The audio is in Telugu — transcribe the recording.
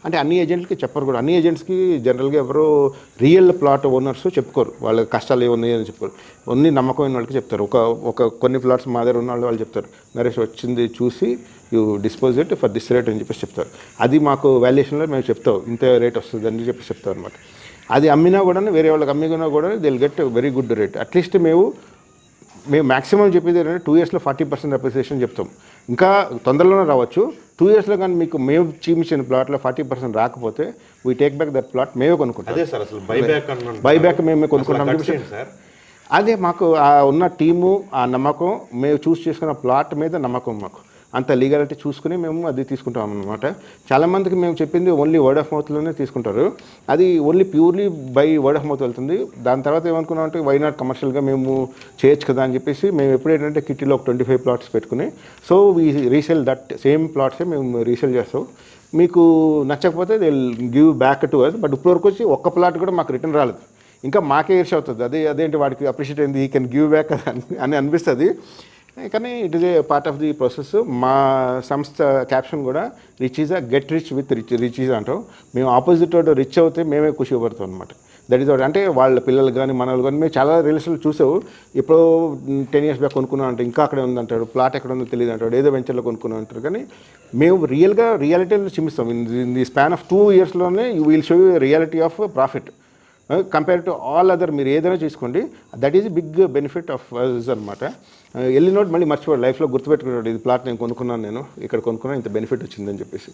అంటే అన్ని ఏజెంట్లకి చెప్పరు కూడా. అన్ని ఏజెంట్స్కి జనరల్గా ఎవరో రియల్ ప్లాట్ ఓనర్స్ చెప్పుకోరు, వాళ్ళ కష్టాలు ఏమున్నాయి అని చెప్పుకోరు. ఓన్లీ నమ్మకమైన వాళ్ళకి చెప్తారు. ఒక కొన్ని ప్లాట్స్ మా దగ్గర ఉన్న వాళ్ళు చెప్తారు, నరేష్ వచ్చింది చూసి you dispose it for this rate అని చెప్పేసి చెప్తారు. అది మాకు వాల్యుయేషన్లో మేము చెప్తాం, ఇంత రేట్ వస్తుంది అని చెప్పేసి చెప్తాం అనమాట. అది అమ్మినా కూడా, వేరే వాళ్ళకి అమ్మినా కూడా they will get very good rate. At least మేము మ్యాక్సిమం చెప్పేది ఏంటంటే 2 yearsలో 40% అప్రిసియేషన్ చెప్తాం. ఇంకా తొందరలోనే రావచ్చు. 2 yearsలో కానీ మీకు మేము చూపించిన ప్లాట్లో 40% రాకపోతే we take back that plot, మేమే కొనుక్కుంటాం. అదే సార్, అసలు బైబ్యాక్ మేమే కొనుక్కుంటాం సార్. అదే మాకు ఆ ఉన్న టీము, ఆ నమ్మకం, మేము చేసుకున్న ప్లాట్ మీద నమ్మకం, మాకు అంత లీగాలిటీ చూసుకుని మేము అది తీసుకుంటాం అన్నమాట. చాలామందికి మేము చెప్పింది ఓన్లీ వర్డ్ ఆఫ్ మౌత్లోనే తీసుకుంటారు. అది only purely by word of mouth వెళ్తుంది. దాని తర్వాత ఏమనుకున్నాం అంటే వై నాట్ కమర్షియల్గా మేము చేయొచ్చు కదా అని చెప్పేసి మేము ఎప్పుడేంటంటే కిట్టీలో ఒక 25 plots పెట్టుకుని, so we resale that same ప్లాట్సే మేము రీసేల్ చేస్తాం. మీకు నచ్చకపోతే they will give back to us. But ఇప్పటివరకు వచ్చి ఒక్క ప్లాట్ కూడా మాకు రిటర్న్ రాలేదు. ఇంకా మాకే ఈర్ష్య అవుతుంది, అదేంటి వాడికి అప్రిషియేట్ అయింది, ఈ కెన్ గివ్ బ్యాక్ అని అనిపిస్తుంది. కానీ it is a part of the process. మా సంస్థ క్యాప్షన్ కూడా rich is get rich with rich is అంటాం. మేము ఆపోజిట్ వాడు రిచ్ అవుతే మేమే ఖుషి పడతాం అనమాట. That is what. అంటే వాళ్ళ పిల్లలు కానీ మనలు కానీ మేము చాలా రిలేషన్లు చూసావు. ఇప్పుడు 10 years బ్యాక్ కొనుక్కున్నాం అంటే ఇంకా అక్కడే ఉందంటాడు, ప్లాట్ ఎక్కడ ఉందో తెలియదు అంటాడు, ఏదో వెంచర్లో కొనుక్కున్నాం అంటారు. కానీ మేము రియాలిటీలో చూపిస్తాం. ఇన్ ది స్పాన్ ఆఫ్ 2 yearsలోనే you will show you reality of profit compare to all other. మీరు ఏదైనా చూసుకోండి, that is big benefit of us అనమాట. వెళ్ళినోడు మళ్ళీ మర్చిపోయాడు, లైఫ్లో గుర్తుపెట్టుకున్నాడు, ఇది ప్లాట్ నేను కొనుక్కున్నాను, నేను ఇక్కడ కొనుక్కున్నాను, ఇంత బెనిఫిట్ వచ్చిందని చెప్పేసి.